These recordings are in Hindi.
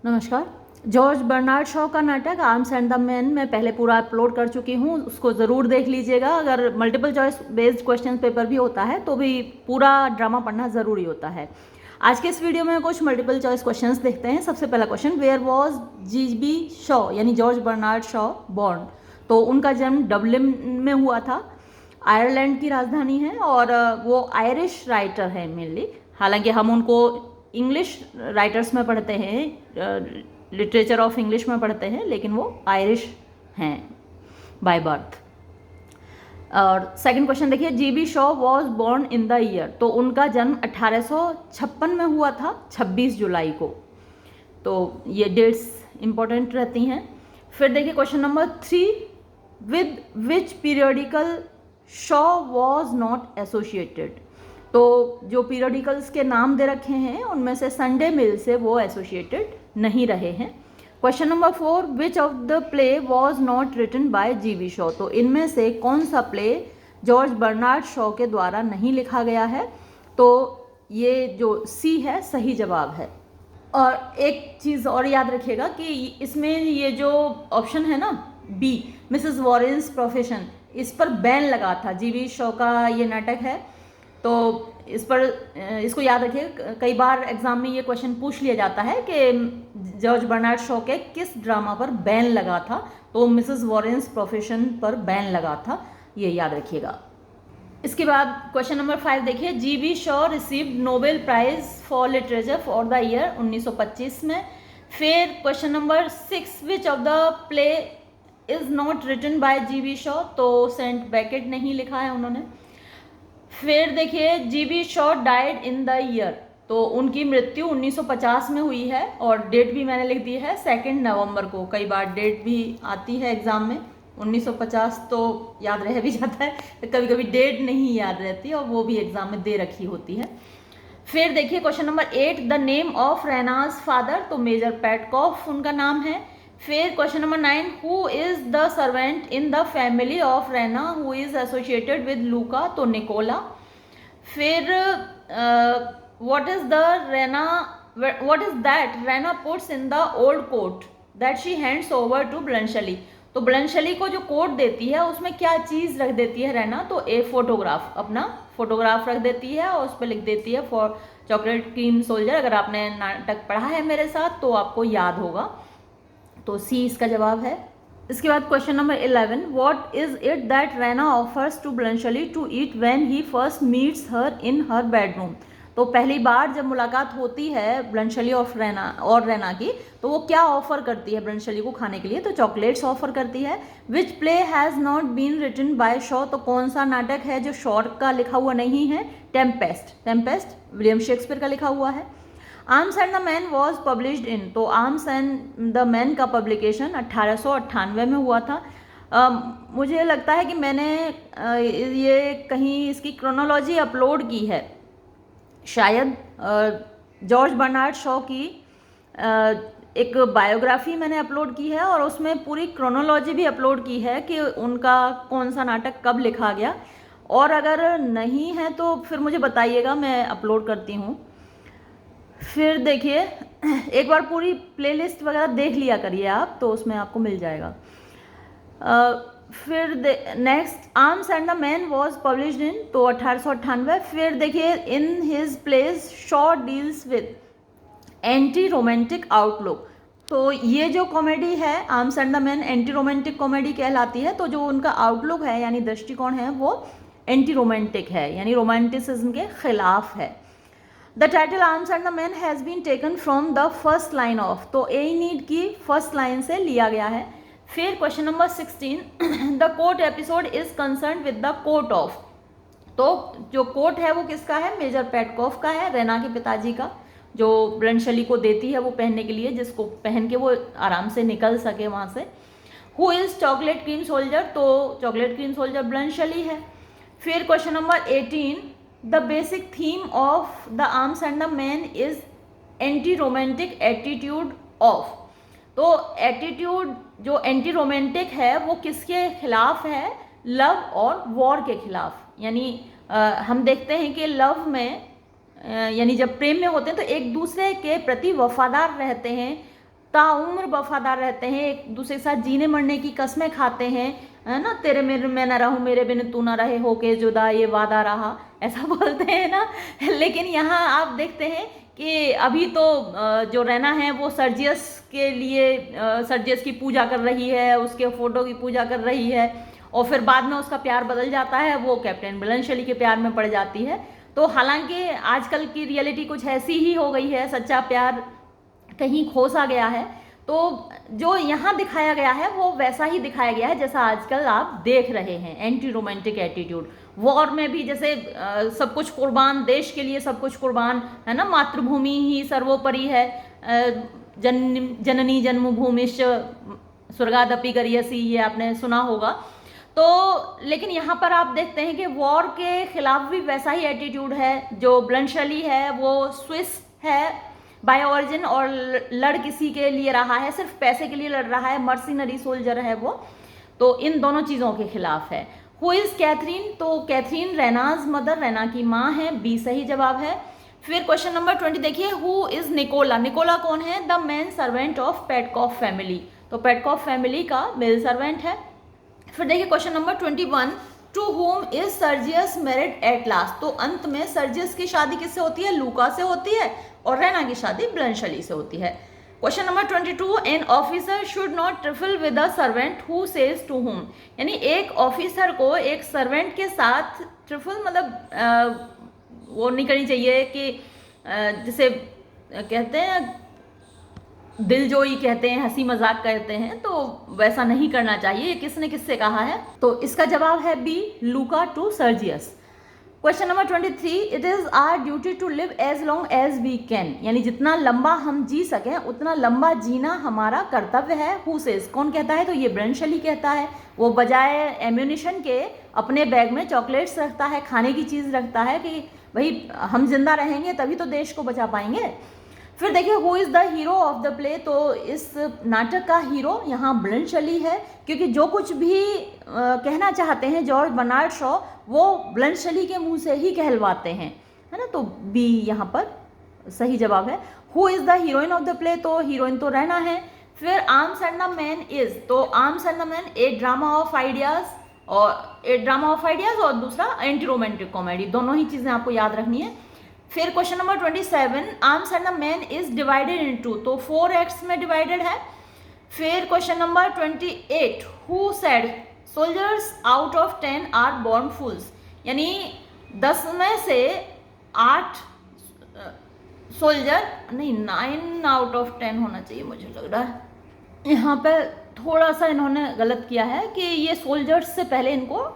नमस्कार। जॉर्ज बर्नार्ड शॉ का नाटक आर्म्स एंड द मैन मैं पहले पूरा अपलोड कर चुकी हूँ, उसको ज़रूर देख लीजिएगा। अगर multiple choice based question paper भी होता है तो भी पूरा ड्रामा पढ़ना ज़रूरी होता है। आज के इस वीडियो में कुछ मल्टीपल चॉइस क्वेश्चंस देखते हैं। सबसे पहला question, where was GB Shaw यानी जॉर्ज बर्नार्ड शॉ बॉर्न? तो उनका जन्म डबलिन में हुआ था, आयरलैंड की राजधानी है, और वो आयरिश राइटर है मेनली। हालांकि हम उनको इंग्लिश राइटर्स में पढ़ते हैं, लिटरेचर ऑफ इंग्लिश में पढ़ते हैं, लेकिन वो आयरिश हैं बाय बर्थ। और सेकंड क्वेश्चन देखिए, GB Shaw was born in the year? तो उनका जन्म 1856 में हुआ था, 26 जुलाई को। तो ये डेट्स इंपॉर्टेंट रहती हैं। फिर देखिए question number 3, with which periodical Shaw was not associated? तो जो पीरियडिकल्स के नाम दे रखे हैं उनमें से संडे मिल से वो एसोसिएटेड नहीं रहे हैं। Question number 4, which of the play was not written by GB Shaw? तो इनमें से कौन सा प्ले जॉर्ज बर्नार्ड शॉ के द्वारा नहीं लिखा गया है? तो ये जो सी है सही जवाब है। और एक चीज़ और याद रखिएगा कि इसमें ये जो ऑप्शन है ना बी, मिसेस वॉरेन्स प्रोफेशन, इस पर बैन लगा था। जीबी शॉ का ये नाटक है, तो इस पर इसको याद रखिए। कई बार एग्जाम में ये क्वेश्चन पूछ लिया जाता है कि जॉर्ज बर्नार्ड शॉ के किस ड्रामा पर बैन लगा था? तो मिसेस वॉरेन्स प्रोफेशन पर बैन लगा था, ये याद रखिएगा। इसके बाद क्वेश्चन नंबर 5 देखिए, GB Shaw received Nobel prize for literature for the year 1925 में। फिर question number 6, which of the play is not written by GB Shaw? तो सेंट बेकेट नहीं लिखा है उन्होंने। फिर देखिए, GB Shaw died in the year? तो उनकी मृत्यु 1950 में हुई है, और डेट भी मैंने लिख दी है 2 नवंबर को। कई बार डेट भी आती है एग्जाम में, 1950 तो याद रह भी जाता है, तो कभी कभी डेट नहीं याद रहती और वो भी एग्जाम में दे रखी होती है। फिर देखिए question number 8, the name of Raina's father? तो मेजर पेटकॉफ उनका नाम है। फिर question number 9, who is the servant in the family of Raina who is associated with Luka? तो निकोला। फिर what is that Raina puts in the old coat that she hands over to Bluntschli? तो ब्लंशली को जो कोट देती है उसमें क्या चीज रख देती है रैना? तो ए फोटोग्राफ, अपना फोटोग्राफ रख देती है और उस पर लिख देती है फॉर चॉकलेट क्रीम सोल्जर। अगर आपने नाटक पढ़ा है मेरे साथ तो आपको याद होगा, तो सी इसका जवाब है। इसके बाद question number 11, what is it that Raina offers to Bluntschli to eat when he first meets her in her bedroom? तो पहली बार जब मुलाकात होती है ब्लंशली और रैना की, तो वो क्या ऑफर करती है ब्लंशली को खाने के लिए? तो चॉकलेट्स ऑफर करती है। Which play has not been written by Shaw? तो कौन सा नाटक है जो शॉ का लिखा हुआ नहीं है? टेम्पेस्ट विलियम शेक्सपियर का लिखा हुआ है। Arms and the man was published in? तो आर्म्स एंड द मैन का पब्लिकेशन 1898 में हुआ था। मुझे लगता है कि मैंने ये कहीं इसकी क्रोनोलॉजी अपलोड की है, शायद जॉर्ज बर्नार्ड शॉ की एक बायोग्राफी मैंने अपलोड की है, और उसमें पूरी क्रोनोलॉजी भी अपलोड की है कि उनका कौन सा नाटक कब लिखा गया। और अगर नहीं है तो फिर मुझे बताइएगा, मैं अपलोड करती हूँ। फिर देखिए एक बार पूरी प्लेलिस्ट वगैरह देख लिया करिए आप, तो उसमें आपको मिल जाएगा। फिर next, arms and the man was published in? तो 1898। फिर देखिए, in his place Shaw deals with anti romantic outlook? तो ये जो कॉमेडी है arms and the man anti romantic comedy कहलाती है। तो जो उनका आउटलुक है यानी दृष्टिकोण है वो एंटी रोमांटिक है, यानी रोमांटिसिज्म के खिलाफ है। The title arms and the man has been taken from the first line of? तो ए नीड की फर्स्ट लाइन से लिया गया है। फिर question number 16, the court episode is concern with the court of? तो जो कोर्ट है वो किसका है? मेजर पेटकॉफ का है, रैना के पिताजी का, जो ब्लंशली को देती है वो पहनने के लिए, जिसको पहन के वो आराम से निकल सके वहाँ से। Who is chocolate cream soldier? तो चॉकलेट क्रीम सोल्जर ब्लंशली है। फिर question number 18, the basic theme of the arms and the Man is anti romantic attitude of? तो एटीट्यूड जो एंटी रोमांटिक है वो किसके खिलाफ है? लव और वॉर के खिलाफ। यानी हम देखते हैं कि लव में यानी जब प्रेम में होते हैं तो एक दूसरे के प्रति वफादार रहते हैं, ताउम्र वफादार रहते हैं, एक दूसरे के साथ जीने मरने की कस्में खाते हैं, है ना, तेरे मेरे मैं ना रहूं मेरे बिन तू ना रहे होके जुदा ये वादा रहा, ऐसा बोलते हैं ना। लेकिन यहाँ आप देखते हैं कि अभी तो जो रैना है वो सर्जियस के लिए सर्जियस की पूजा कर रही है, उसके फोटो की पूजा कर रही है, और फिर बाद में उसका प्यार बदल जाता है, वो कैप्टन ब्लैंचली के प्यार में पड़ जाती है। तो हालांकि आजकल की रियलिटी कुछ ऐसी ही हो गई है, सच्चा प्यार कहीं खो सा गया है। तो जो यहाँ दिखाया गया है वो वैसा ही दिखाया गया है जैसा आजकल आप देख रहे हैं, एंटी रोमांटिक एटीट्यूड। वॉर में भी जैसे सब कुछ कुर्बान, देश के लिए सब कुछ कुर्बान, है ना, मातृभूमि ही सर्वोपरि है, जननी जन्मभूमिश्च स्वर्गादपि गरीयसी, ये आपने सुना होगा। तो लेकिन यहाँ पर आप देखते हैं कि वॉर के खिलाफ भी वैसा ही एटीट्यूड है। जो ब्लैंचली है वो स्विस है बाय ऑरिजिन और लड़ किसी के लिए रहा है, सिर्फ पैसे के लिए लड़ रहा है, मर्सिनरी सोल्जर है वो। तो इन दोनों चीज़ों के खिलाफ है। हु इज़ कैथरीन, तो कैथरीन रैनाज मदर, रैना की माँ है, बी सही जवाब है। फिर क्वेश्चन नंबर 20 देखिए, हु इज़ निकोला, निकोला कौन है, the man servant of Petkoff family, तो पेटकॉफ फैमिली का मेल सर्वेंट है। फिर देखिए question number 21, to whom is Sergius married at last, तो अंत में सर्जियस की शादी किससे होती है, लूका से होती है, और रैना की शादी ब्लैंचली से होती है। Question number 22, an officer should not trifle with a servant who says to whom, यानी एक ऑफिसर को एक सर्वेंट के साथ ट्रिफल मतलब वो नहीं करनी चाहिए कि जिसे कहते हैं दिलजोई कहते हैं, हंसी मजाक कहते हैं, तो वैसा नहीं करना चाहिए। किसने किससे कहा है, तो इसका जवाब है B, Louka to Sergius. Question number 23, it is our duty to live as long as we can, यानी जितना लंबा हम जी सकें उतना लंबा जीना हमारा कर्तव्य है। हु सेज, कौन कहता है, तो ये ब्लैंचली कहता है। वो बजाय एम्यूनिशन के अपने बैग में चॉकलेट्स रखता है, खाने की चीज़ रखता है कि भाई हम जिंदा रहेंगे तभी तो देश को बचा पाएंगे। फिर देखिए, who is the hero of the play, तो इस नाटक का हीरो यहाँ ब्लैंचली है, क्योंकि जो कुछ भी कहना चाहते हैं जॉर्ज बर्नार्ड शॉ वो ब्लैंचली के मुंह से ही कहलवाते हैं, है ना, तो बी यहाँ पर सही जवाब है। Who is the heroine of the play, तो हीरोइन तो रैना है। फिर Arms and the Man is, तो Arms and the Man a drama of ideas, और ए ड्रामा ऑफ आइडियाज और दूसरा एंटी रोमांटिक कॉमेडी, दोनों ही चीज़ें आपको याद रखनी है। फिर question number 27, Arms and the Man is divided into, तो 4 एक्ट्स में डिवाइडेड है। फिर question number 28, who said soldiers out of 10 are born fools, यानी 10 में से 8 सोल्जर नहीं 9 आउट ऑफ 10 होना चाहिए मुझे लग रहा है। यहाँ पे थोड़ा सा इन्होंने गलत किया है कि ये सोल्जर्स से पहले इनको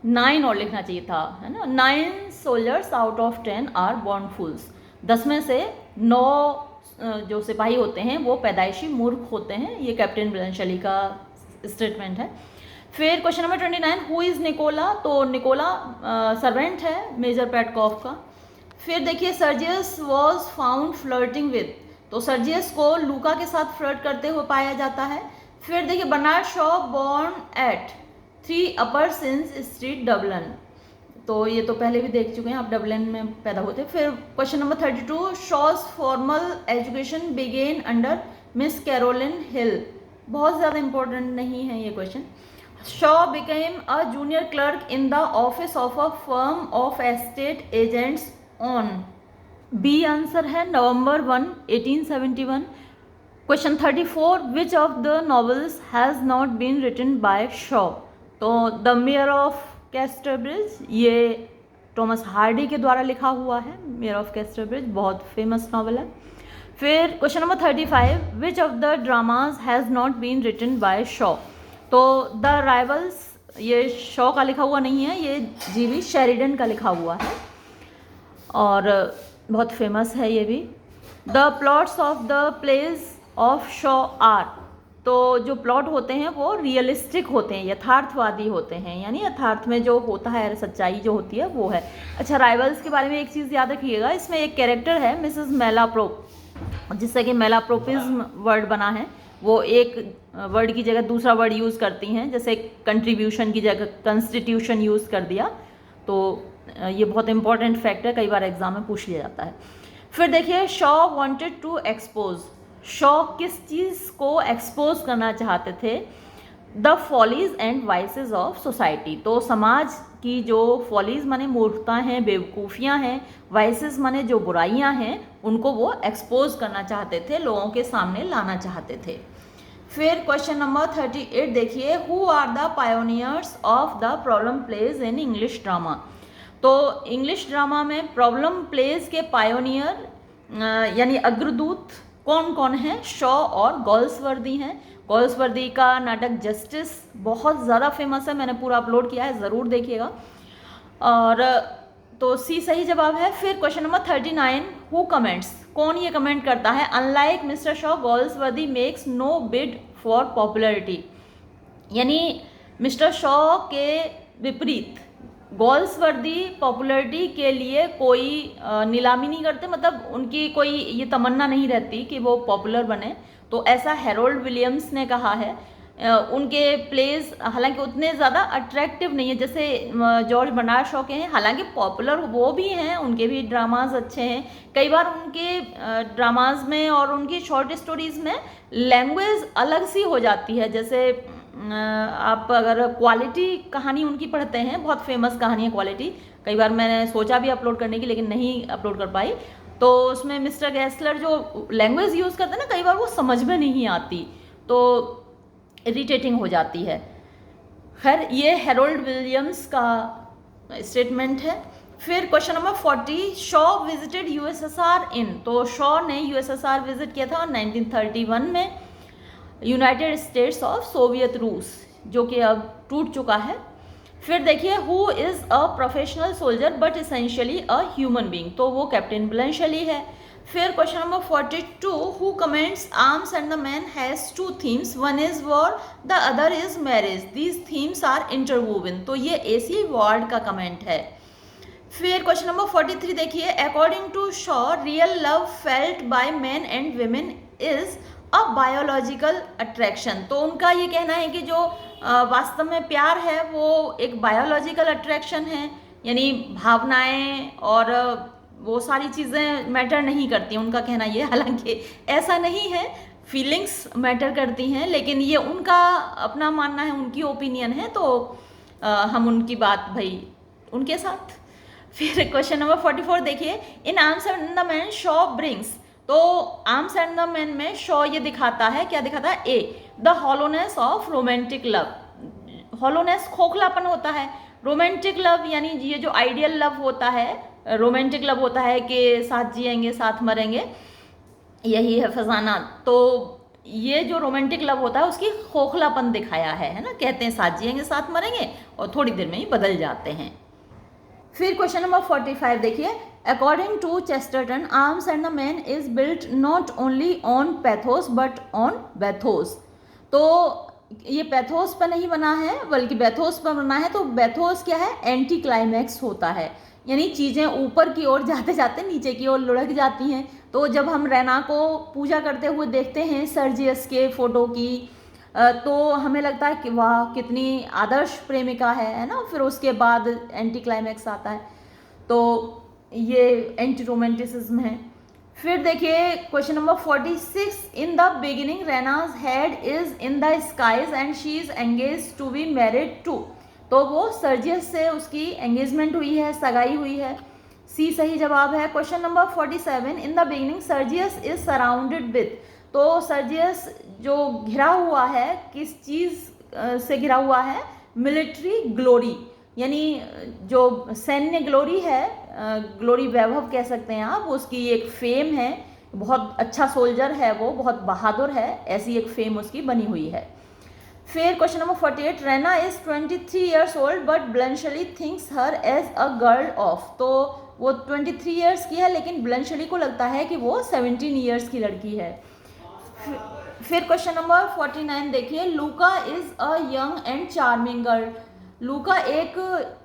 9 और लिखना चाहिए था, है ना। 9 soldiers out of 10 are born fools, 10 में से 9 जो सिपाही होते हैं वो पैदाइशी मूर्ख होते हैं, ये कैप्टन ब्लैंचली का स्टेटमेंट है। फिर question number 29, who is Nicola, तो निकोला सर्वेंट है मेजर पेटकॉफ का। फिर देखिए, Sergius was found flirting with, तो सर्जियस को लूका के साथ फ्लर्ट करते हुए पाया जाता है। फिर देखिए, Bernard Shaw born at 3 Upper Synge Street Dublin, तो ये तो पहले भी देख चुके हैं आप, डबलिन में पैदा होते। फिर question number 32, Shaw's formal education began under Miss Caroline Hill, बहुत ज़्यादा इंपॉर्टेंट नहीं है ये question. Shaw became a junior clerk in the office of a firm of estate agents on, B answer है November 1, 1871। Question 34, which of the novels has not been written by Shaw, तो द मेयर ऑफ कैस्टरब्रिज, ये टॉमस हार्डी के द्वारा लिखा हुआ है। मेयर ऑफ कैस्टरब्रिज बहुत फेमस नॉवल है। फिर question number 35, which of the dramas has not been written by Shaw, तो द राइवल्स ये शॉ का लिखा हुआ नहीं है, ये जीवी शेरिडन का लिखा हुआ है और बहुत फेमस है ये भी। The plots of the plays of Shaw are, तो जो प्लॉट होते हैं वो रियलिस्टिक होते हैं, यथार्थवादी होते हैं, यानी यथार्थ में जो होता है, सच्चाई जो होती है वो है। अच्छा, राइवल्स के बारे में एक चीज़ याद रखिएगा, इसमें एक कैरेक्टर है मिसेस मेलाप्रोप, जिससे कि मेलाप्रोपिज्म वर्ड बना है, वो एक वर्ड की जगह दूसरा वर्ड यूज़ करती हैं, जैसे कंट्रीब्यूशन की जगह कंस्टिट्यूशन यूज़ कर दिया, तो ये बहुत इंपॉर्टेंट फैक्ट है, कई बार एग्जाम में पूछ लिया जाता है। फिर देखिए, Shaw wanted to expose, Shaw किस चीज़ को एक्सपोज करना चाहते थे? The follies and vices of society. तो समाज की जो फॉलीज माने मूर्खता हैं, बेवकूफ़ियाँ हैं, वाइसेस माने जो बुराइयाँ हैं, उनको वो एक्सपोज करना चाहते थे, लोगों के सामने लाना चाहते थे। फिर क्वेश्चन नंबर 38 देखिए, who are the pioneers of the problem plays in English drama. तो इंग्लिश ड्रामा में प्रॉब्लम प्लेज के पायोनियर यानी अग्रदूत कौन कौन हैं? शॉ और गोल्सवर्दी हैं। गोल्सवर्दी का नाटक जस्टिस बहुत ज़्यादा फेमस है, मैंने पूरा अपलोड किया है, ज़रूर देखिएगा। और तो सी सही जवाब है। फिर क्वेश्चन नंबर 39, हु कमेंट्स, कौन ये कमेंट करता है? Unlike Mister Shaw, Galsworthy makes no bid for popularity. यानी मिस्टर शॉ के विपरीत गोल्सवर्दी पॉपुलरिटी के लिए कोई नीलामी नहीं करते, मतलब उनकी कोई ये तमन्ना नहीं रहती कि वो पॉपुलर बने। तो ऐसा हैरोल्ड विलियम्स ने कहा है। उनके प्लेज हालांकि उतने ज़्यादा अट्रैक्टिव नहीं है जैसे जॉर्ज बर्नार्ड शॉ के हैं, हालांकि पॉपुलर वो भी हैं, उनके भी ड्रामाज अच्छे हैं। कई बार उनके ड्रामाज में और उनकी शॉर्ट स्टोरीज़ में लैंग्वेज अलग सी हो जाती है। जैसे आप अगर क्वालिटी कहानी उनकी पढ़ते हैं, बहुत फेमस कहानी है क्वालिटी, कई बार मैंने सोचा भी अपलोड करने की लेकिन नहीं अपलोड कर पाई। तो उसमें मिस्टर गैस्लर जो लैंग्वेज यूज़ करते हैं ना, कई बार वो समझ में नहीं आती, तो इरिटेटिंग हो जाती है। खैर ये हैरोल्ड विलियम्स का स्टेटमेंट है। फिर question number 40, Shaw visited USSR in. तो शॉ ने यूएसएसआर विजिट किया था 1931 में, यूनाइटेड स्टेट्स ऑफ सोवियत रूस, जो कि अब टूट चुका है। फिर देखिए, who is a professional soldier but essentially a human being. तो वो कैप्टन ब्लैंशली है। फिर question number 42, who comments arms and the man has two themes, one is war the other is marriage, these themes are interwoven. तो ये एसी वार्ड का कमेंट है। फिर क्वेश्चन नंबर 43 देखिए, according to Shaw real love felt by man and women is a biological attraction. तो उनका ये कहना है कि जो वास्तव में प्यार है वो एक बायोलॉजिकल अट्रैक्शन है, यानी भावनाएं और वो सारी चीज़ें मैटर नहीं करती, उनका कहना ये। हालांकि ऐसा नहीं है, फीलिंग्स मैटर करती हैं, लेकिन ये उनका अपना मानना है, उनकी ओपिनियन है, तो हम उनकी बात भाई उनके साथ। फिर क्वेश्चन नंबर 44 देखिए, in arms and the Man Shaw brings. तो आर्म्स एंड द मैन में शॉ ये दिखाता है, क्या दिखाता है? A, the hollowness of romantic love. Hollowness खोखलापन होता है। रोमांटिक लव यानी ये जो आइडियल लव होता है, रोमांटिक लव होता है कि साथ जिएंगे साथ मरेंगे, यही है फसाना। तो ये जो रोमांटिक लव होता है उसकी खोखलापन दिखाया है ना, कहते हैं साथ जिएंगे साथ मरेंगे और थोड़ी देर में ही बदल जाते हैं। फिर क्वेश्चन नंबर 45 देखिए, according to Chesterton Arms and the Man is built not only on pathos but on bathos. तो ये पैथोस पर नहीं बना है बल्कि बैथोस पर बना है। तो बैथोस क्या है? एंटी क्लाइमैक्स होता है, यानी चीज़ें ऊपर की ओर जाते जाते नीचे की ओर लुढ़क जाती हैं। तो जब हम रैना को पूजा करते हुए देखते हैं सर्जियस के फोटो की, तो हमें लगता है कि वाह कितनी आदर्श प्रेमिका है ना। फिर उसके बाद एंटी क्लाइमैक्स आता है, तो ये एंटी रोमांटिसिज्म है। फिर देखिए question number 46, in the beginning Raina's head is in the skies and she is engage to be married to. तो वो सर्जियस से उसकी एंगेजमेंट हुई है, सगाई हुई है। सी सही जवाब है। Question number 47, in the beginning Sergius is surrounded with. तो सर्जियस जो घिरा हुआ है, किस चीज़ से घिरा हुआ है? मिलिट्री ग्लोरी, यानी जो सैन्य ग्लोरी है, ग्लोरी वैभव कह सकते हैं आप, उसकी एक फेम है, बहुत अच्छा सोल्जर है वो, बहुत बहादुर है, ऐसी एक फेम उसकी बनी हुई है। फिर question number 48, Raina is 23 years old but Bluntschli thinks her as a girl of. तो वो 23 ईयर्स की है लेकिन ब्लैंशली को लगता है कि वो 17 ईयर्स की लड़की है। फिर क्वेश्चन नंबर 49 देखिए, लूका is a young and charming girl. लूका एक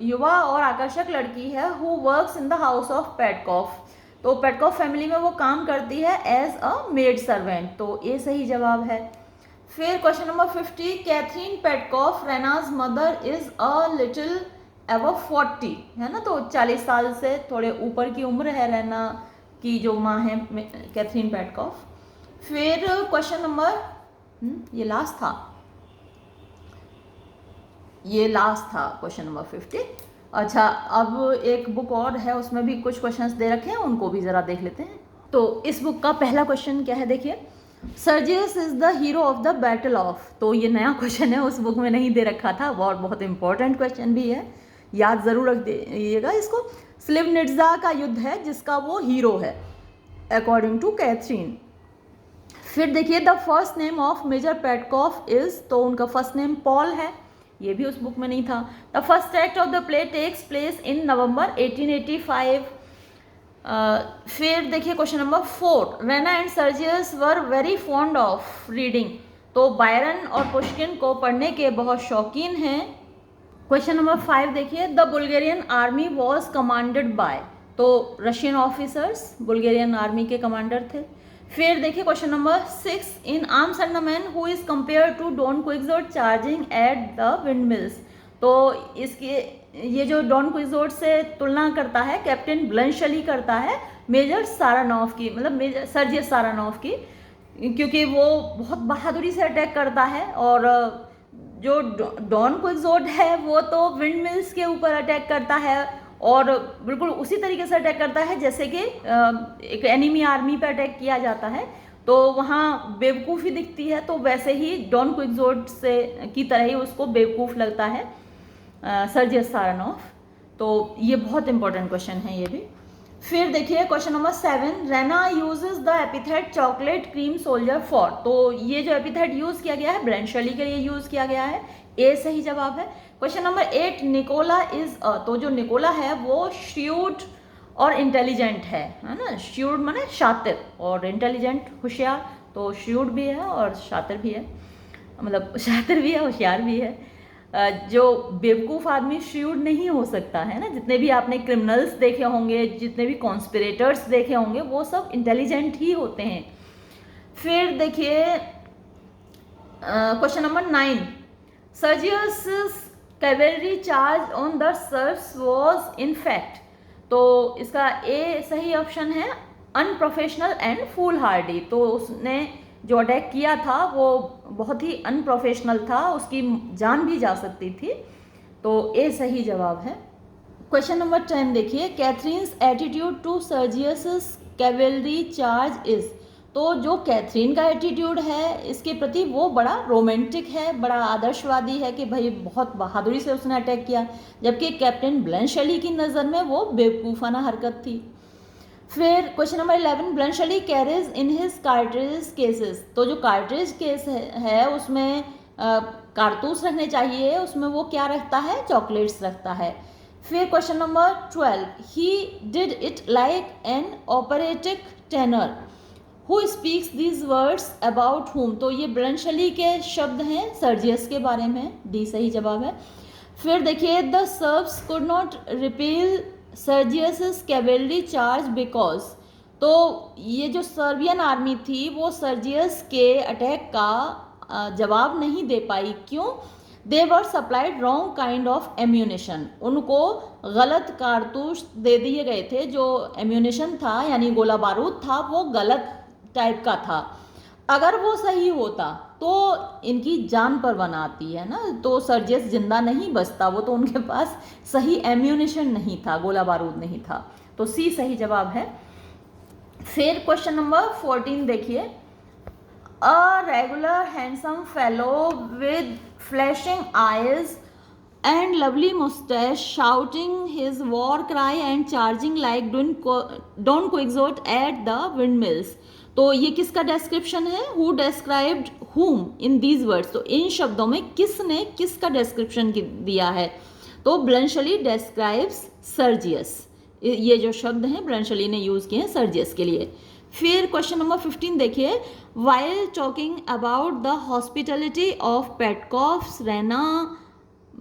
युवा और आकर्षक लड़की है, who works in the house of Petkoff. तो पेटकॉफ फैमिली में वो काम करती है एज अ मेड सर्वेंट। तो ये सही जवाब है। फिर question number 50, Catherine Petkoff Raina's mother is a little over 40, है ना। तो 40 साल से थोड़े ऊपर की उम्र है रैना की जो माँ है कैथरीन पेटकॉफ। फिर क्वेश्चन नंबर ये लास्ट था क्वेश्चन नंबर 50। अच्छा, अब एक बुक और है, उसमें भी कुछ क्वेश्चंस दे रखे हैं, उनको भी ज़रा देख लेते हैं। तो इस बुक का पहला क्वेश्चन क्या है, देखिए, Sergius is the hero of the battle of. तो ये नया क्वेश्चन है, उस बुक में नहीं दे रखा था, और बहुत इंपॉर्टेंट क्वेश्चन भी है, याद ज़रूर रख दीजिएगा इसको। स्लिवनिट्जा का युद्ध है जिसका वो हीरो है अकॉर्डिंग टू कैथरीन। फिर देखिए, the first name of Major Petkoff is, तो उनका फर्स्ट नेम पॉल है, ये भी उस बुक में नहीं था। The first act of the play takes place in November 1885। फिर देखिए question number 4, Raina and Sergius were very fond of reading. तो बायरन और पुश्किन को पढ़ने के बहुत शौकीन हैं। क्वेश्चन नंबर 5 देखिए, the Bulgarian army was commanded by. तो रशियन ऑफिसर्स बुल्गेरियन आर्मी के कमांडर थे। फिर देखिए question number 6, in arms and the man who is compare to Don Quixote charging at the windmills. तो इसके ये जो डॉन क्विक्सोट से तुलना करता है कैप्टन ब्लंशली करता है मेजर सारानॉफ की, मतलब मेजर सर्जियस सारानॉफ की, क्योंकि वो बहुत बहादुरी से अटैक करता है, और जो डॉन क्विक्सोट है वो तो विंड मिल्स के ऊपर अटैक करता है, और बिल्कुल उसी तरीके से अटैक करता है जैसे कि एक एनिमी आर्मी पे अटैक किया जाता है, तो वहाँ बेवकूफ़ी दिखती है, तो वैसे ही डॉन क्विक्सोट से की तरह ही उसको बेवकूफ़ लगता है सर्जियस सारानॉफ। तो ये बहुत इंपॉर्टेंट क्वेश्चन है ये भी। फिर देखिए question number 7, Raina uses the epithet chocolate cream soldier for. तो ये जो एपिथेट यूज़ किया गया है ब्लैंशली के लिए यूज़ किया गया है, ए सही जवाब है। Question number 8, Nicola is a. तो जो निकोला है वो श्यूड और इंटेलिजेंट है ना। श्यूड माने शातिर और इंटेलिजेंट होशियार, तो श्यूड भी है और शातिर भी है, मतलब शातिर भी है होशियार भी है। जो बेवकूफ़ आदमी श्यूड नहीं हो सकता है ना। जितने भी आपने क्रिमिनल्स देखे होंगे, जितने भी कॉन्स्पिरेटर्स देखे होंगे, वो सब इंटेलिजेंट ही होते हैं। फिर देखिए question number 9, Sergius cavalry charge on the shrubs was in fact. तो इसका ए सही ऑप्शन है, अनप्रोफेशनल एंड फूल हार्डी। तो उसने जो अटैक किया था वो बहुत ही अनप्रोफेशनल था, उसकी जान भी जा सकती थी, तो ए सही जवाब है। क्वेश्चन नंबर 10 देखिए, Catherine's attitude to Sergius cavalry charge is. तो जो कैथरीन का एटीट्यूड है इसके प्रति वो बड़ा रोमांटिक है, बड़ा आदर्शवादी है कि भाई बहुत बहादुरी से उसने अटैक किया, जबकि कैप्टन ब्लैंशली की नज़र में वो बेवकूफ़ाना हरकत थी। फिर question number 11, Bluntschli carries in his cartridge cases. तो जो कार्ट्रिज केस है उसमें कारतूस रखने चाहिए, उसमें वो क्या रखता है, चॉकलेट्स रखता है। फिर question number 12, he did it like an operatic tenor who speaks these words about whom. तो ये ब्लैंशली के शब्द हैं सर्जियस के बारे में, डी सही जवाब है। फिर देखिए, the shrubs could not repeal Sergius cavalry charge because. तो ये जो सर्बियन आर्मी थी वो सर्जियस के अटैक का जवाब नहीं दे पाई, क्यों? They were supplied wrong kind of ammunition. उनको गलत कारतूस दे दिए गए थे, जो एम्यूनेशन था यानी गोला बारूद था वो गलत टाइप का था। अगर वो सही होता तो इनकी जान पर बनाती है ना, तो सर्जियस जिंदा नहीं बचता, वो तो उनके पास सही एम्यूनेशन नहीं था, गोला बारूद नहीं था, तो सी सही जवाब है। फिर क्वेश्चन नंबर 14 देखिए, a regular handsome fellow with flashing eyes and lovely mustache shouting his war cry and charging like Don Quixote at the windmills। तो ये किसका डिस्क्रिप्शन है? Who described whom in these words. तो इन शब्दों में किसने किसका डिस्क्रिप्शन दिया है? तो ब्लैंशली डिस्क्राइब्स सर्जियस। ये जो शब्द हैं ब्लैंशली ने यूज़ किए हैं सर्जियस के लिए। फिर क्वेश्चन नंबर 15 देखिए, while talking about the hospitality of Petkoffs Raina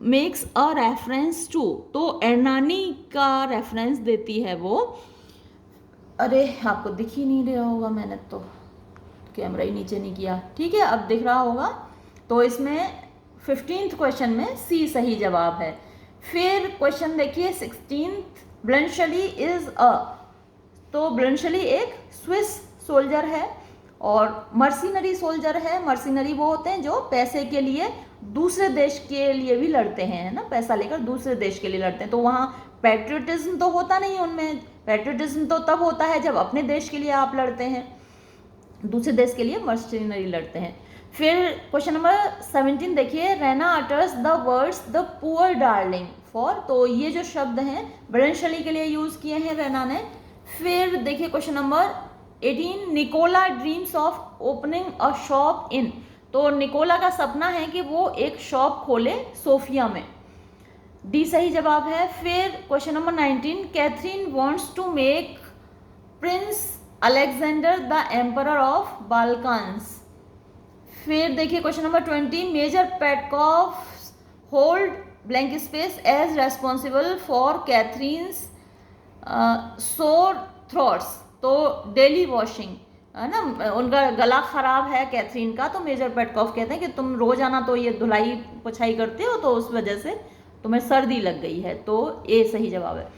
makes a reference to. तो एर्नानी का रेफरेंस देती है वो। अरे आपको दिख ही नहीं रहा होगा, मैंने तो कैमरा ही नीचे नहीं किया, ठीक है अब दिख रहा होगा। तो इसमें 15th क्वेश्चन में सी सही जवाब है। फिर क्वेश्चन देखिए 16th, ब्लैंशली इज अ। तो ब्लैंशली एक स्विस सोल्जर है और मर्सिनरी सोल्जर है, मर्सिनरी वो होते हैं जो पैसे के लिए दूसरे देश के लिए भी लड़ते हैं, है ना, पैसा लेकर दूसरे देश के लिए लड़ते हैं। तो वहाँ पैट्रियटिज्म तो होता नहीं उनमें, पैट्रियटिज्म तो तब होता है जब अपने देश के लिए आप लड़ते हैं, दूसरे देश के लिए मर्सिनरी लड़ते हैं। फिर क्वेश्चन नंबर 17 देखिए, Raina utters the words the poor darling for, तो ये जो शब्द हैं ब्रंशली के लिए यूज किए हैं रैना ने। फिर देखिए question number 18, Nicola dreams of opening a shop in, तो निकोला का सपना है कि वो एक शॉप खोले सोफिया में, डी सही जवाब है। फिर question number 19, Catherine wants to make Prince Alexander the emperor of Balkans. फिर देखिए question number 20, Major Petkoff hold blank space as responsible for Catherine's sore throats, तो डेली वॉशिंग, है ना, उनका गला खराब है कैथरीन का, तो मेजर पेटकॉफ कहते हैं कि तुम रोजाना तो ये धुलाई पुछाई करते हो, तो उस वजह से तुम्हें सर्दी लग गई है, तो ए सही जवाब है।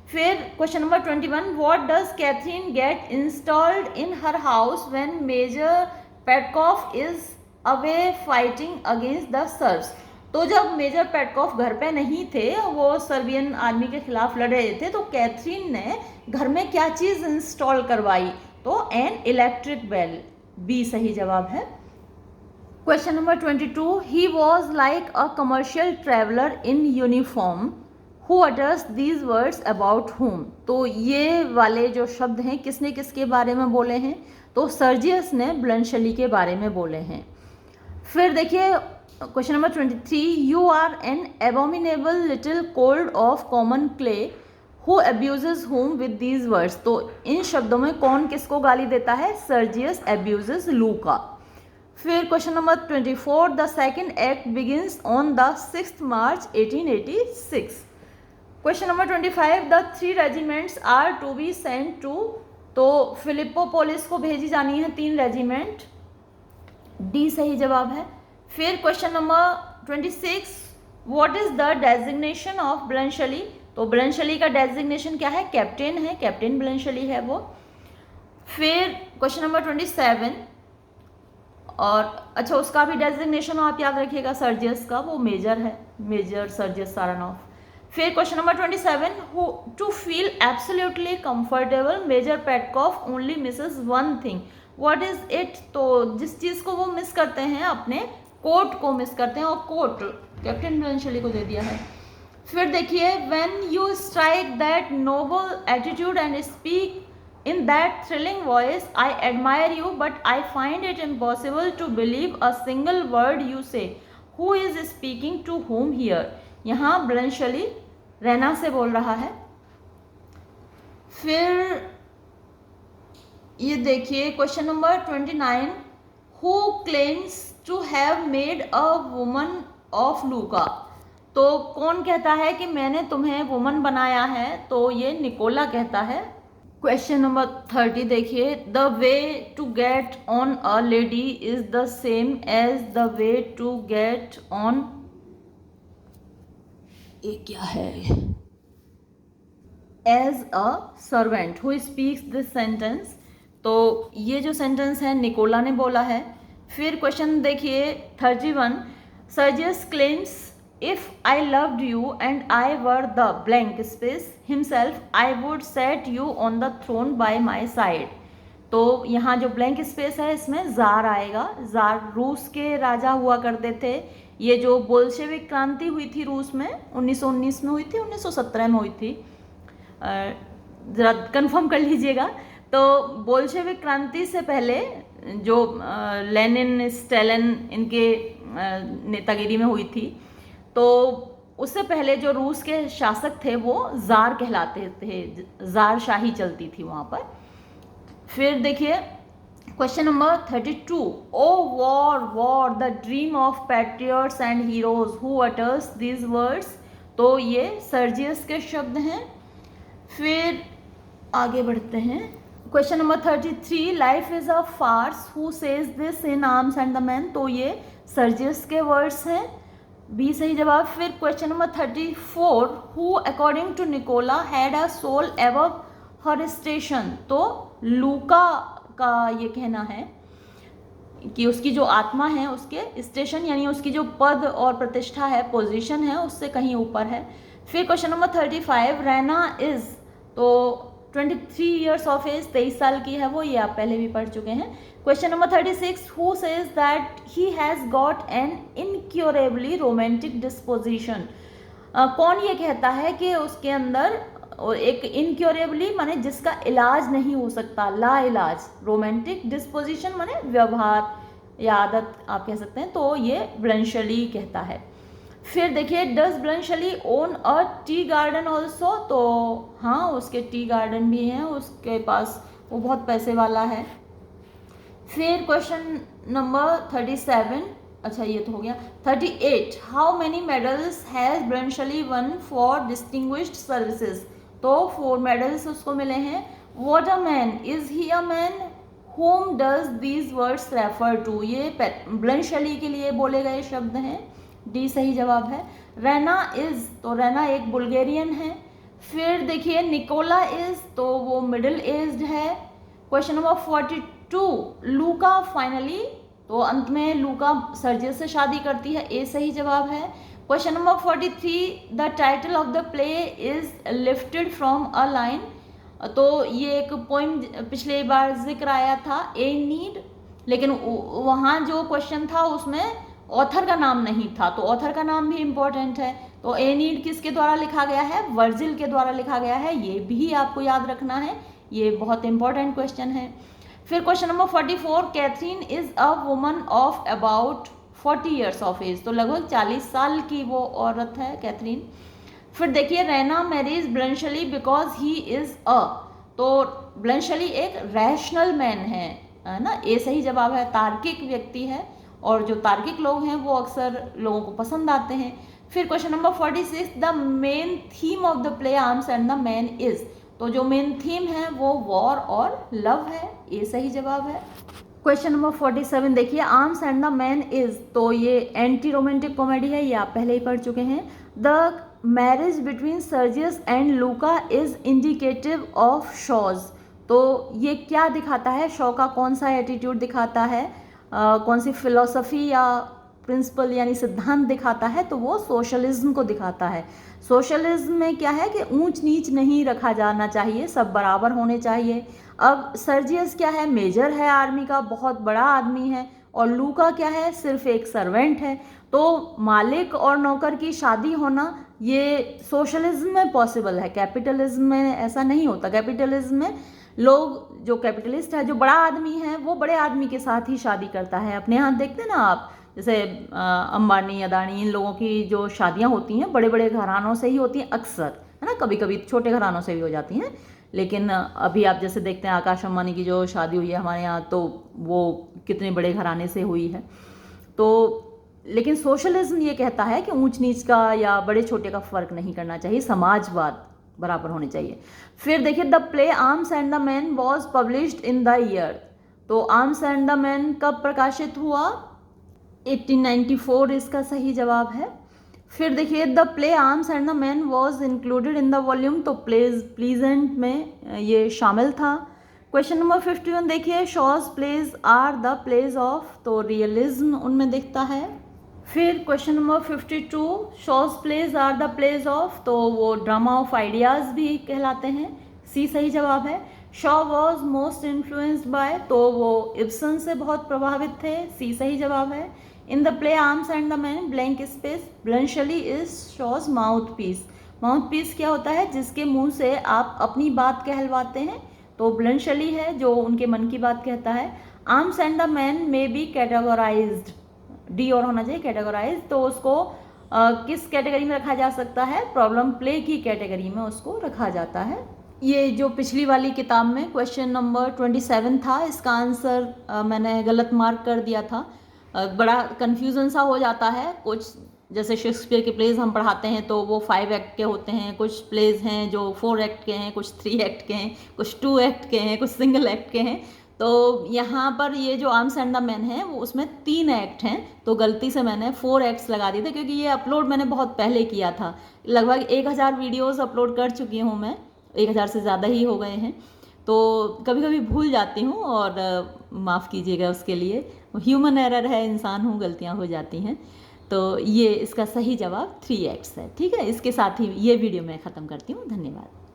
फिर question number 21, what does Catherine get installed in her house when Major Petkoff is away fighting against the Serbs, तो जब मेजर पेटकॉफ घर पे नहीं थे, वो सर्बियन आर्मी के खिलाफ लड़ रहे थे, तो कैथरीन ने घर में क्या चीज़ इंस्टॉल करवाई, तो एन इलेक्ट्रिक बेल, बी सही जवाब है। Question number 22, he was like a commercial traveller in uniform who utters these words about whom, तो ये वाले जो शब्द हैं किसने किसके बारे में बोले हैं, तो सर्जियस ने ब्लंशली के बारे में बोले हैं। फिर देखिए question number 23, you are an abominable little cold of common clay who abuses whom with these words, तो इन शब्दों में कौन किसको गाली देता है, सर्जियस अब्यूजेस लूका। फिर question number 24, the second act begins on the 6th March 1886। Question number 25, the 3 regiments are to be sent to, तो फिलिपोपोलिस को भेजी जानी है 3 रेजिमेंट, डी सही जवाब है। फिर question number 26, what is the designation of Bluntschli, तो ब्लंशली का डेजिग्नेशन क्या है, कैप्टन है, कैप्टन ब्लंशली है वो। फिर क्वेश्चन नंबर 27, और अच्छा उसका भी डेजिग्नेशन आप याद रखिएगा सर्जियस का, वो मेजर है, मेजर सर्जियस सारानॉफ। फिर question number 27, to feel absolutely comfortable Major Petkoff only misses one thing, what is it, तो जिस चीज़ को वो मिस करते हैं अपने कोट को मिस करते हैं, और कोट कैप्टन ब्लंशली को दे दिया है। फिर देखिए, when you strike that noble attitude and speak in that thrilling voice, I admire you, but I find it impossible to believe a single word you say. Who is speaking to whom here? यहाँ ब्लंशली रैना से बोल रहा है। फिर ये देखिए question number 29, who claims to have made a woman of Luca, तो कौन कहता है कि मैंने तुम्हें वुमन बनाया है, तो ये निकोला कहता है। क्वेश्चन नंबर 30 देखिए, the way to get on a lady is the same as the way to get on, ये क्या है, as a servant who speaks this sentence, तो ये जो सेंटेंस है निकोला ने बोला है। फिर क्वेश्चन देखिए 31, Sergius claims if I loved you and I were the blank space himself, I would set you on the throne by my side, तो यहाँ जो ब्लैंक स्पेस है इसमें ज़ार आएगा। ज़ार रूस के राजा हुआ करते थे। ये जो बोल्शेविक क्रांति हुई थी रूस में 1919 में हुई थी, 1917 में हुई थी, ज़रा कंफर्म कर लीजिएगा। तो बोल्शेविक क्रांति से पहले जो लेनिन स्टेलिन इनके नेतागिरी में हुई थी, तो उससे पहले जो रूस के शासक थे वो ज़ार कहलाते थे, ज़ार शाही चलती थी वहाँ पर। फिर देखिए question number 32, O war war the dream of patriots and heroes who utters these words, तो ये सर्जियस के शब्द हैं। फिर आगे बढ़ते हैं, question number 33, life is a farce who says this in arms and the man, तो ये सर्जियस के वर्ड्स हैं, बी सही जवाब। फिर question number 34, who according to Nicola had a soul above her station, तो लूका का ये कहना है। कि उसकी जो आत्मा है उसके स्टेशन यानी उसकी जो पद और प्रतिष्ठा है, पोजीशन है, उससे कहीं ऊपर है। फिर क्वेश्चन नंबर 35, रैना इज, तो 23 ईयर्स ऑफ एज, 23 साल की है वो, ये आप पहले भी पढ़ चुके हैं। Question number 36, who says that he has got an incurably romantic disposition, कौन ये कहता है कि उसके अंदर एक इनक्योरेबली माने जिसका इलाज नहीं हो सकता, ला इलाज, रोमांटिक डिस्पोजिशन माने व्यवहार या आदत आप कह सकते हैं, तो ये ब्लंशली कहता है। फिर देखिए, does Bluntschli own a tea garden also, तो हाँ उसके टी गार्डन भी हैं, उसके पास, वो बहुत पैसे वाला है। फिर क्वेश्चन नंबर 37, अच्छा ये तो हो गया। 38, how many medals has Bluntschli one for distinguished services, तो 4 मेडल्स उसको मिले हैं। What a man, is he a man, whom does these words refer to, ये ब्लंशली के लिए बोले गए शब्द हैं, डी सही जवाब है। रैना इज, तो रैना एक बुल्गेरियन है। फिर देखिए निकोला इज, तो वो मिडिल एज्ड है। क्वेश्चन नंबर 42, लूका फाइनली, तो अंत में लूका सर्जियस से शादी करती है, ए सही जवाब है। Question number 43, the title of the play is lifted from a line, तो ये एक पोइम पिछले बार जिक्र आया था, ए नीड, लेकिन वहाँ जो क्वेश्चन था उसमें ऑथर का नाम नहीं था, तो ऑथर का नाम भी इम्पोर्टेंट है। तो ए नीड किसके द्वारा लिखा गया है, वर्जिल के द्वारा लिखा गया है, ये भी आपको याद रखना है, ये बहुत इंपॉर्टेंट क्वेश्चन है। फिर question number 44, Catherine is a woman of about 40 years of age, तो लगभग 40 साल की वो औरत है कैथरीन। फिर देखिए, Raina marries Bluntschli because he is a, तो ब्लंशली एक रैशनल मैन है ना, ये सही जवाब है, तार्किक व्यक्ति है, और जो तार्किक लोग हैं वो अक्सर लोगों को पसंद आते हैं। फिर question number 46, the main theme of the play arms and the Man is, तो जो मेन थीम है वो वॉर और लव है, ये सही जवाब है। क्वेश्चन नंबर 47 देखिए, arms and the Man is, तो ये एंटी रोमांटिक कॉमेडी है, ये आप पहले ही पढ़ चुके हैं। The marriage between Sergius and Luka is indicative of shows, तो ये क्या दिखाता है, शॉ का कौन सा एटीट्यूड दिखाता है, कौन सी फिलॉसफी या प्रिंसिपल यानी सिद्धांत दिखाता है, तो वो सोशलिज्म को दिखाता है। सोशलिज्म में क्या है कि ऊंच नीच नहीं रखा जाना चाहिए, सब बराबर होने चाहिए। अब सर्जियस क्या है, मेजर है आर्मी का, बहुत बड़ा आदमी है, और लूका क्या है, सिर्फ एक सर्वेंट है, तो मालिक और नौकर की शादी होना ये सोशलिज्म में पॉसिबल है, कैपिटलिज्म में ऐसा नहीं होता। कैपिटलिज्म में लोग, जो कैपिटलिस्ट है, जो बड़ा आदमी है, वो बड़े आदमी के साथ ही शादी करता है। अपने यहाँ देखते ना आप, जैसे अंबानी, अदानी, इन लोगों की जो शादियाँ होती हैं बड़े बड़े घरानों से ही होती हैं अक्सर, है ना, कभी कभी छोटे घरानों से भी हो जाती हैं, लेकिन अभी आप जैसे देखते हैं आकाश अंबानी की जो शादी हुई है हमारे यहाँ, तो वो कितने बड़े घराने से हुई है। तो लेकिन सोशलिज्म ये कहता है कि ऊंच नीच का या बड़े छोटे का फर्क नहीं करना चाहिए, समाजवाद बराबर होने चाहिए। फिर देखिए, the play arms and the man was published in the year, तो आर्म्स एंड द मैन कब प्रकाशित हुआ, 1894 इसका सही जवाब है। फिर देखिए, the play arms and the man was included in the volume, तो प्लेज प्लीजेंट में ये शामिल था। क्वेश्चन नंबर 51 देखिए, Shaw's plays are the plays of, तो रियलिज्म उनमें दिखता है। फिर question number 52, Shaw's plays are the plays of, तो वो ड्रामा ऑफ आइडियाज़ भी कहलाते हैं, सी सही जवाब है। Shaw was most influenced by, तो वो इब्सन से बहुत प्रभावित थे, सी सही जवाब है। In the play arms and the man blank space, Bluntschli is Shaw's mouthpiece, mouthpiece क्या होता है, जिसके मुंह से आप अपनी बात कहलवाते हैं, तो ब्लंशली है जो उनके मन की बात कहता है। Arms and the man may be categorised, D और होना चाहिए, कैटेगराइज, तो उसको किस कैटेगरी में रखा जा सकता है, प्रॉब्लम प्ले की कैटेगरी में उसको रखा जाता है। ये जो पिछली वाली किताब में क्वेश्चन नंबर 27 था, इसका आंसर मैंने गलत मार्क कर दिया था, बड़ा कन्फ्यूज़न सा हो जाता है। कुछ जैसे शेक्सपियर के प्लेज हम पढ़ाते हैं तो वो 5 एक्ट के होते हैं, कुछ प्लेज हैं जो 4 एक्ट के हैं, कुछ 3 एक्ट के हैं, कुछ 2 एक्ट के हैं, कुछ सिंगल एक्ट के हैं। तो यहाँ पर ये जो आर्म्स एंड द मैन है वो उसमें 3 एक्ट हैं, तो गलती से मैंने 4 एक्ट्स लगा दिए थे, क्योंकि ये अपलोड मैंने बहुत पहले किया था, लगभग 1000 वीडियोज़ अपलोड कर चुकी हूँ मैं, 1000 से ज़्यादा ही हो गए हैं, तो कभी कभी भूल जाती हूँ और माफ़ कीजिएगा उसके लिए। ह्यूमन एरर है, इंसान हूँ, गलतियाँ हो जाती हैं। तो ये इसका सही जवाब 3x है। ठीक है, इसके साथ ही ये वीडियो मैं ख़त्म करती हूँ। धन्यवाद।